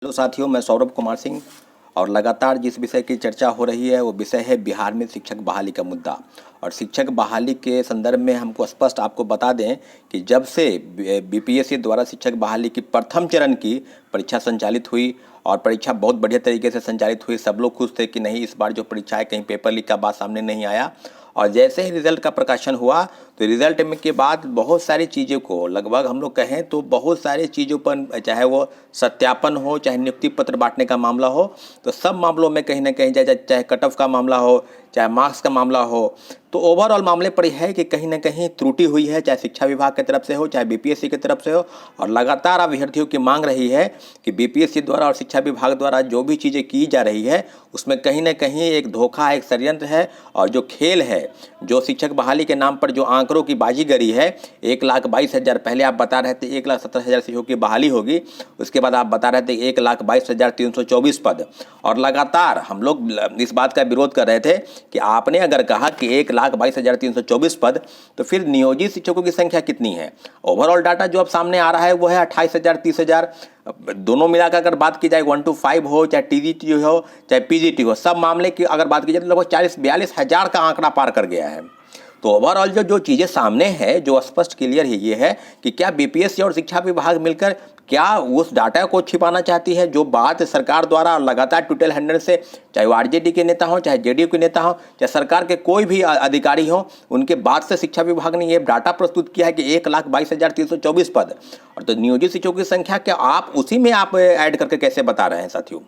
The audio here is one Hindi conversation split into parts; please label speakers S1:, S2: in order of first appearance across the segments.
S1: हेलो साथियों, मैं सौरभ कुमार सिंह। और लगातार जिस विषय की चर्चा हो रही है वो विषय है बिहार में शिक्षक बहाली का मुद्दा। और शिक्षक बहाली के संदर्भ में हमको स्पष्ट आपको बता दें कि जब से बीपीएससी द्वारा शिक्षक बहाली की प्रथम चरण की परीक्षा संचालित हुई और परीक्षा बहुत बढ़िया तरीके से संचालित हुई, सब लोग खुश थे कि नहीं इस बार जो परीक्षा है कहीं पेपर लीक का बात सामने नहीं आया। और जैसे ही रिज़ल्ट का प्रकाशन हुआ तो रिज़ल्ट में के बाद बहुत सारी चीज़ों को लगभग हम लोग कहें तो बहुत सारी चीज़ों पर, चाहे वो सत्यापन हो, चाहे नियुक्ति पत्र बांटने का मामला हो, तो सब मामलों में कहीं ना कहीं चाहे कट ऑफ का मामला हो, चाहे मार्क्स का मामला हो, तो ओवरऑल मामले पर यह है कि कहीं ना कहीं त्रुटि हुई है, चाहे शिक्षा विभाग की तरफ से हो, चाहे बीपीएससी की तरफ से हो। और लगातार अभ्यर्थियों की मांग रही है कि बीपीएससी द्वारा और शिक्षा विभाग द्वारा जो भी चीज़ें की जा रही है उसमें कहीं ना कहीं एक धोखा, एक षड्यंत्र है। और जो खेल है, जो शिक्षक बहाली के नाम पर जो आंकड़ों की बाजीगरी है, 1,22,000 पहले आप बता रहे थे 1,17,000 शिक्षकों की बहाली होगी, उसके बाद आप बता रहे थे 1,22,324 पद। और लगातार हम लोग इस बात का विरोध कर रहे थे कि आपने अगर कहा कि 1,22,324 पद, तो फिर नियोजित शिक्षकों की संख्या कितनी है? ओवरऑल डाटा जो अब सामने आ रहा है वो है 28,000, 30,000। दोनों मिलाकर अगर बात की जाए 1 to 5 हो, चाहे टीजीटी हो, चाहे पीजीटी हो, सब मामले की अगर बात की जाए तो लगभग 40-42 हज़ार का आंकड़ा पार कर गया है। तो ओवरऑल जो चीज़ें सामने है, जो स्पष्ट क्लियर है, ये है कि क्या बीपीएससी और शिक्षा विभाग मिलकर क्या उस डाटा को छिपाना चाहती है जो बात सरकार द्वारा लगातार ट्विटर हैंडल से, चाहे वो आरजेडी के नेता हो, चाहे जेडीयू के नेता हो, चाहे सरकार के कोई भी अधिकारी हो, उनके बात से शिक्षा विभाग ने ये डाटा प्रस्तुत किया है कि 1,22,324 पद। और तो नियोजित शिक्षकों की संख्या क्या आप उसी में आप ऐड करके कैसे बता रहे हैं साथियों?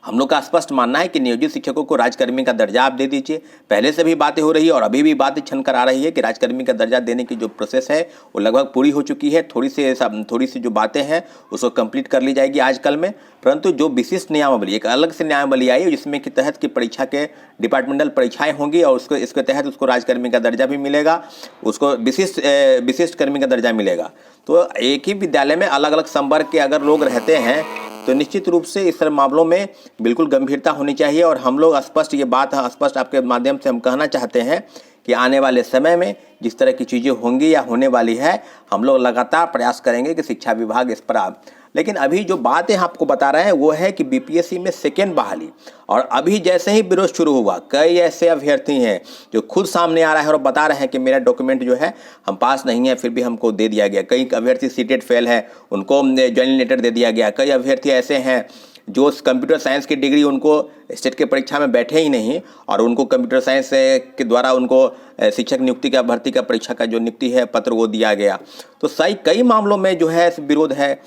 S1: हम लोग का स्पष्ट मानना है कि नियोजित शिक्षकों को राजकर्मी का दर्जा आप दे दीजिए। पहले से भी बातें हो रही है और अभी भी बातें छन कर आ रही है कि राजकर्मी का दर्जा देने की जो प्रोसेस है वो लगभग पूरी हो चुकी है। थोड़ी सी जो बातें हैं उसको कंप्लीट कर ली जाएगी आजकल में। परंतु जो विशिष्ट नियमावली, एक अलग से नियमावली आई है जिसमें के तहत की परीक्षा के डिपार्टमेंटल परीक्षाएँ होंगी और इसके तहत उसको राजकर्मी का दर्जा भी मिलेगा, उसको विशिष्ट कर्मी का दर्जा मिलेगा। तो एक ही विद्यालय में अलग अलग संवर्ग के अगर लोग रहते हैं तो निश्चित रूप से इस तरह मामलों में बिल्कुल गंभीरता होनी चाहिए। और हम लोग स्पष्ट ये बात स्पष्ट आपके माध्यम से हम कहना चाहते हैं कि आने वाले समय में जिस तरह की चीज़ें होंगी या होने वाली है, हम लोग लगातार प्रयास करेंगे कि शिक्षा विभाग इस पर लेकिन अभी जो बातें आपको बता रहे हैं वो है कि बीपीएससी में सेकेंड बहाली। और अभी जैसे ही विरोध शुरू हुआ, कई ऐसे अभ्यर्थी हैं जो खुद सामने आ रहा है और बता रहे हैं कि मेरा डॉक्यूमेंट जो है हम पास नहीं है फिर भी हमको दे दिया गया। कई अभ्यर्थी सीटेट फेल है, उनको ज्वाइनिंग लेटर दे दिया गया। कई अभ्यर्थी ऐसे हैं जो कंप्यूटर साइंस की डिग्री उनको स्टेट के परीक्षा में बैठे ही नहीं और उनको कंप्यूटर साइंस के द्वारा उनको शिक्षक नियुक्ति का, भर्ती का परीक्षा का जो नियुक्ति है पत्र वो दिया गया। तो सही कई मामलों में जो है विरोध है।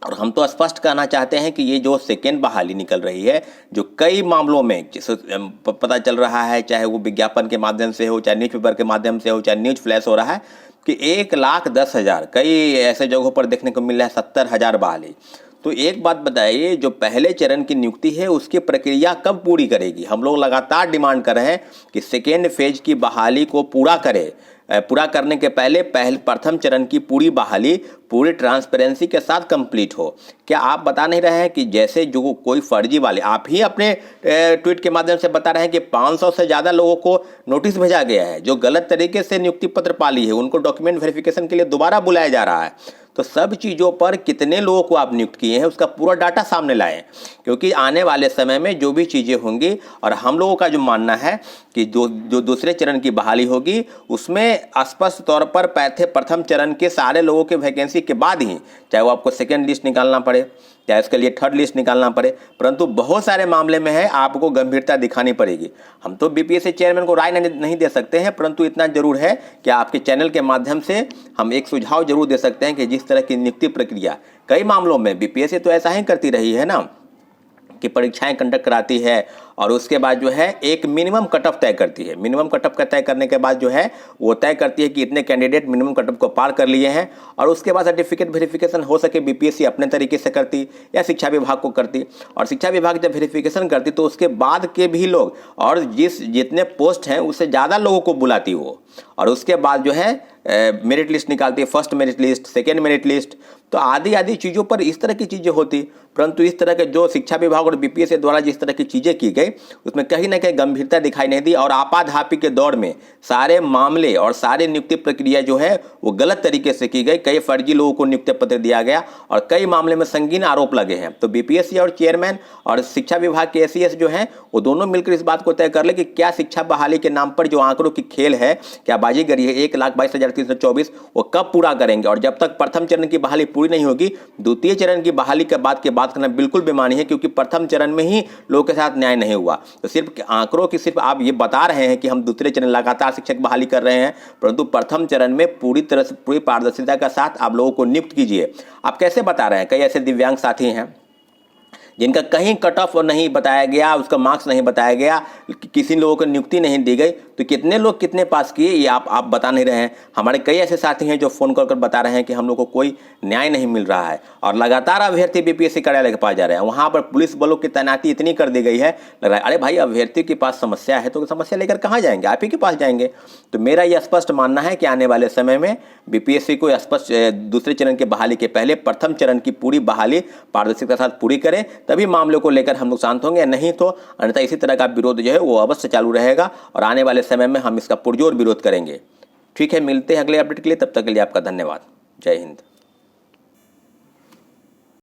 S1: और हम तो स्पष्ट कहना चाहते हैं कि ये जो सेकेंड बहाली निकल रही है, जो कई मामलों में पता चल रहा है, चाहे वो विज्ञापन के माध्यम से हो, चाहे न्यूज़पेपर के माध्यम से हो, चाहे न्यूज़ फ्लैश हो रहा है कि 1,10,000 कई ऐसे जगहों पर देखने को मिल रहा है 70,000 बहाली। तो एक बात बताइए, जो पहले चरण की नियुक्ति है उसकी प्रक्रिया कब पूरी करेगी? हम लोग लगातार डिमांड कर रहे हैं कि सेकेंड फेज की बहाली को पूरा करे। पूरा करने के पहले प्रथम चरण की पूरी बहाली पूरी ट्रांसपेरेंसी के साथ कंप्लीट हो। क्या आप बता नहीं रहे हैं कि जैसे जो कोई फर्जी वाले, आप ही अपने ट्वीट के माध्यम से बता रहे हैं कि 500 से ज़्यादा लोगों को नोटिस भेजा गया है जो गलत तरीके से नियुक्ति पत्र पाली है, उनको डॉक्यूमेंट वेरिफिकेशन के लिए दोबारा बुलाया जा रहा है। तो सब चीज़ों पर कितने लोगों को आप नियुक्त किए हैं उसका पूरा डाटा सामने लाएं, क्योंकि आने वाले समय में जो भी चीज़ें होंगी, और हम लोगों का जो मानना है कि जो दूसरे चरण की बहाली होगी उसमें स्पष्ट तौर पर प्रथम चरण के सारे लोगों के वैकेंसी के बाद ही, चाहे वो आपको सेकेंड लिस्ट निकालना पड़े, चाहे उसके लिए थर्ड लिस्ट निकालना पड़े, परंतु बहुत सारे मामले में है आपको गंभीरता दिखानी पड़ेगी। हम तो बीपीएससी चेयरमैन को राय नहीं दे सकते हैं, परंतु इतना जरूर है कि आपके चैनल के माध्यम से हम एक सुझाव जरूर दे सकते हैं कि जिस तरह की नियुक्ति प्रक्रिया कई मामलों में बीपीएससी तो ऐसा ही करती रही है ना कि परीक्षाएं कंडक्ट कराती है और उसके बाद जो है एक मिनिमम कट ऑफ तय करती है। मिनिमम कट ऑफ का तय करने के बाद जो है वो तय करती है कि इतने कैंडिडेट मिनिमम कट ऑफ को पार कर लिए हैं, और उसके बाद सर्टिफिकेट वेरिफिकेशन हो सके बीपीएससी अपने तरीके से करती या शिक्षा विभाग को करती। और शिक्षा विभाग जब वेरिफिकेशन करती तो उसके बाद के भी लोग और जितने पोस्ट हैं उससे ज़्यादा लोगों को बुलाती वो, और उसके बाद जो है मेरिट लिस्ट निकालती है, first merit list, second merit list, तो आदि चीज़ों पर इस तरह की चीज़ें होती। परंतु इस तरह के जो शिक्षा विभाग और बीपीएससी द्वारा जिस तरह की चीज़ें की गई गए उसमें कहीं ना कहीं गंभीरता दिखाई नहीं दी और आपाधापी के दौर में सारे मामले और सारे नियुक्ति प्रक्रिया जो है वो गलत तरीके से की गई। कई फर्जी लोगों को नियुक्ति पत्र दिया गया और कई मामले में संगीन आरोप लगे हैं। तो बीपीएससी और चेयरमैन और शिक्षा विभाग के एसीएस जो हैं वो दोनों मिलकर इस बात को तय कर ले कि क्या शिक्षा बहाली के नाम पर जो आंकड़ों की खेल है, क्या बाजीगरी है 1,22,324 वो कब पूरा करेंगे। और जब तक प्रथम चरण की बहाली पूरी नहीं होगी, द्वितीय चरण की बहाली के बात करना बिल्कुल बेमानी है, क्योंकि प्रथम चरण में ही लोगों के साथ न्याय नहीं हुआ। तो सिर्फ आंकड़ों की सिर्फ आप ये बता रहे हैं कि हम दूसरे चरण लगातार शिक्षक बहाली कर रहे हैं, परंतु प्रथम चरण में पूरी तरह से पूरी पारदर्शिता के साथ आप लोगों को नियुक्त कीजिए। आप कैसे बता रहे हैं? कई ऐसे दिव्यांग साथी हैं जिनका कहीं कट ऑफ नहीं बताया गया, उसका मार्क्स नहीं बताया गया, किसी लोगों को नियुक्ति नहीं दी गई, तो कितने लोग कितने पास किए ये आप बता नहीं रहे हैं। हमारे कई ऐसे साथी हैं जो फ़ोन कर बता रहे हैं कि हम लोग को कोई न्याय नहीं मिल रहा है और लगातार अभ्यर्थी बीपीएससी कार्यालय के पास जा रहे हैं। वहाँ पर पुलिस बलों की तैनाती इतनी कर दी गई है, लग रहा है अरे भाई अभ्यर्थी के पास समस्या है तो समस्या लेकर कहाँ जाएंगे, आप ही के पास जाएंगे। तो मेरा यह स्पष्ट मानना है कि आने वाले समय में बीपीएससी को स्पष्ट दूसरे चरण की बहाली के पहले प्रथम चरण की पूरी बहाली पारदर्शिता के साथ पूरी करें, तभी मामलों को लेकर हम लोग शांत होंगे। नहीं तो अन्यथा इसी तरह का विरोध जो है वो अवश्य चालू रहेगा और आने वाले समय में हम इसका पुरजोर विरोध करेंगे। ठीक है, मिलते हैं अगले अपडेट के लिए, तब तक के लिए आपका धन्यवाद। जय हिंद।